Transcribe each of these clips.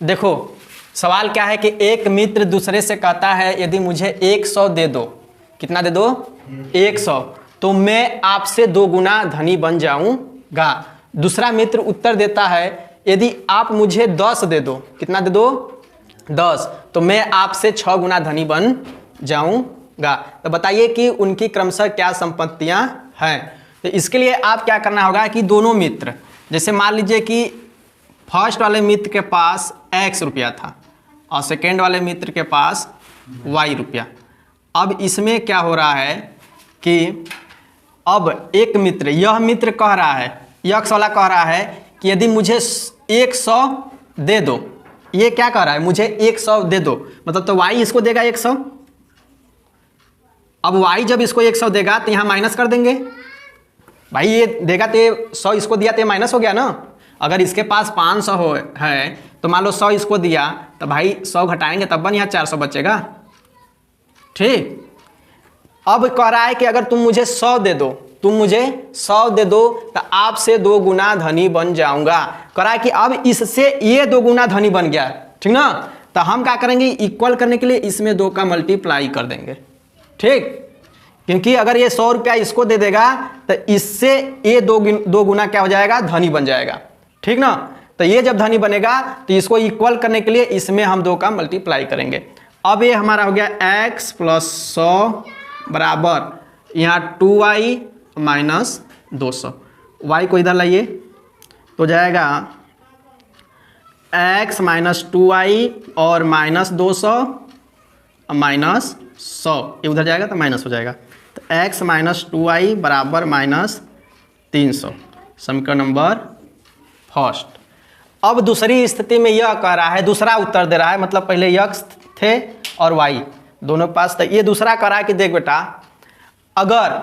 देखो सवाल क्या है कि एक मित्र दूसरे से कहता है यदि मुझे 100 दे दो, कितना दे दो 100, तो मैं आपसे 2 गुना धनी बन जाऊंगा। दूसरा मित्र उत्तर देता है यदि आप मुझे 10 दे दो, कितना दे दो 10, तो मैं आपसे 6 गुना धनी बन जाऊंगा। तो बताइए कि उनकी क्रमशः क्या संपत्तियां हैं। तो इसके लिए आप क्या करना होगा कि दोनों मित्र, जैसे मान लीजिए कि फर्स्ट वाले मित्र के पास x रुपया था और सेकेंड वाले मित्र के पास y रुपया। अब इसमें क्या हो रहा है कि अब एक मित्र, यह मित्र कह रहा है, यक्स वाला कह रहा है कि यदि मुझे 100 दे दो, ये क्या कह रहा है मुझे 100 दे दो, मतलब तो y इसको देगा 100। अब y जब इसको 100 देगा तो यहाँ माइनस कर देंगे, भाई ये देगा तो 100 इसको दिया तो माइनस हो गया ना। अगर इसके पास 500 है तो मान लो 100 इसको दिया तो भाई 100 घटाएंगे तब यहाँ 400 बचेगा। ठीक, अब कह रहा है कि अगर तुम मुझे 100 दे दो, तुम मुझे 100 दे दो तो आपसे 2 गुना धनी बन जाऊंगा। कह रहा है कि अब इससे ये 2 गुना धनी बन गया, ठीक ना। तो हम क्या करेंगे, इक्वल करने के लिए इसमें 2 का मल्टीप्लाई कर देंगे। ठीक, क्योंकि अगर ये 100 रुपया इसको दे देगा तो इससे ये 2 गुना क्या हो जाएगा, धनी बन जाएगा। ठीक ना। तो ये जब धनी बनेगा तो इसको इक्वल करने के लिए इसमें हम 2 का मल्टीप्लाई करेंगे। अब ये हमारा हो गया x प्लस 100 बराबर यहाँ 2y माइनस 200। y को इधर लाइए तो जाएगा x माइनस 2y और माइनस 200 माइनस 100, ये उधर जाएगा तो माइनस हो जाएगा। तो x माइनस 2y बराबर माइनस 300, समीकरण नंबर फर्स्ट। अब दूसरी स्थिति में यह कह रहा है, दूसरा उत्तर दे रहा है, मतलब पहले x थे और y दोनों के पास, तो ये दूसरा कह रहा है कि देख बेटा, अगर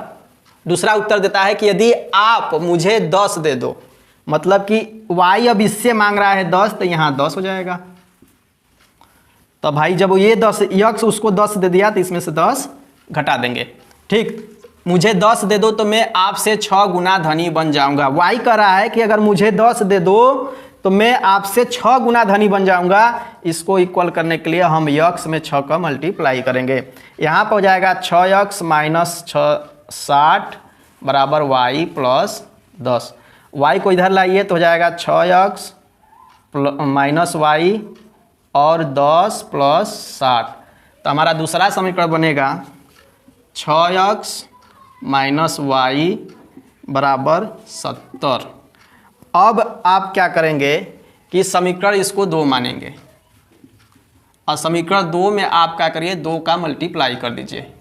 दूसरा उत्तर देता है कि यदि आप मुझे 10 दे दो, मतलब कि y अब इससे मांग रहा है 10 तो यहाँ 10 हो जाएगा। तो भाई जब ये 10 x उसको 10 दे दिया तो इसमें से 10 घटा देंगे। ठीक, मुझे 10 दे दो तो मैं आपसे 6 गुना धनी बन जाऊंगा। y कह रहा है कि अगर मुझे 10 दे दो तो मैं आपसे 6 गुना धनी बन जाऊंगा। इसको इक्वल करने के लिए हम x में 6 का मल्टीप्लाई करेंगे। यहाँ पर हो जाएगा 6x माइनस 60 बराबर y प्लस 10। y को इधर लाइए तो हो जाएगा 6x माइनस y और 10 प्लस 60। तो हमारा दूसरा समीकरण बनेगा 6x माइनस y बराबर 70। अब आप क्या करेंगे कि समीकरण इसको 2 मानेंगे और समीकरण 2 में आप क्या करिए 2 का मल्टीप्लाई कर दीजिए।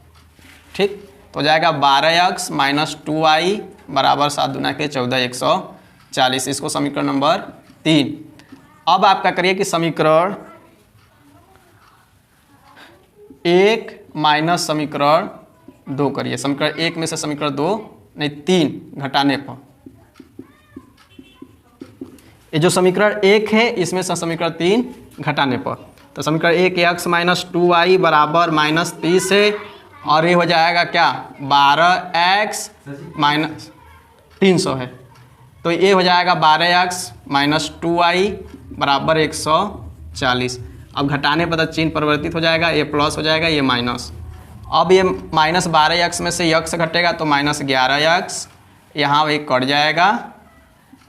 ठीक, तो हो जाएगा 12x माइनस 2y बराबर 7 दूना के 14 140, इसको समीकरण नंबर 3। अब आप क्या करिए कि समीकरण 1 माइनस समीकरण 2 करिए। समीकरण 1 में से समीकरण 2 नहीं 3 घटाने पर, ये जो समीकरण 1 है इसमें से समीकरण 3 घटाने पर, तो समीकरण 1 x माइनस 2y बराबर माइनस 30 है और ये हो जाएगा क्या 12x माइनस 300 है, तो ये हो जाएगा 12x माइनस 2y बराबर 140। अब घटाने पर तो चिन्ह परिवर्तित हो जाएगा, ये प्लस हो जाएगा ये माइनस। अब ये माइनस 12x में से x घटेगा तो माइनस 11x, यहाँ एक कट जाएगा,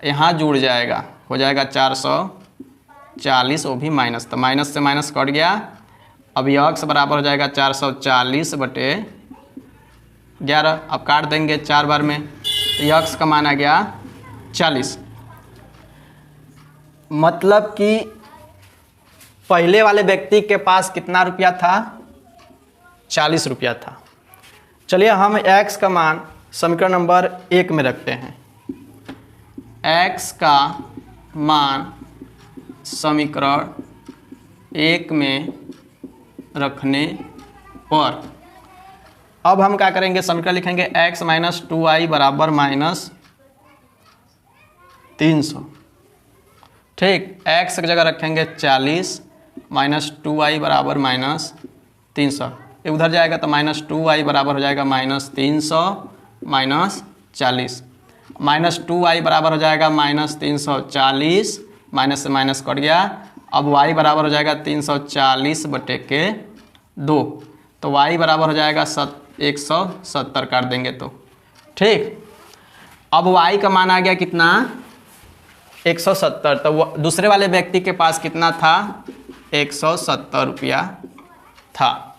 यहाँ जुड़ जाएगा, हो जाएगा 440, वो भी माइनस, तो माइनस से माइनस कट गया। अब ये x बराबर हो जाएगा 440 बटे 11। अब काट देंगे 4 बार में, तो ये x का मान आ गया 40। मतलब कि पहले वाले व्यक्ति के पास कितना रुपया था, 40 रुपया था। चलिए हम x का मान समीकरण नंबर 1 में रखते हैं। x का मान समीकरण 1 में रखने पर अब हम क्या करेंगे, समीकरण लिखेंगे x माइनस 2y बराबर माइनस 300। ठीक, x की जगह रखेंगे 40 माइनस 2y बराबर माइनस 300, ये उधर जाएगा तो माइनस 2y बराबर हो जाएगा माइनस 300 माइनस 40, माइनस 2y बराबर हो जाएगा माइनस 340, माइनस से माइनस कट गया अब y बराबर हो जाएगा 340/2, तो y बराबर हो जाएगा 170 काट देंगे तो, ठीक। अब y का मान आ गया कितना, 170। तो दूसरे वाले व्यक्ति के पास कितना था, 170 रुपया था।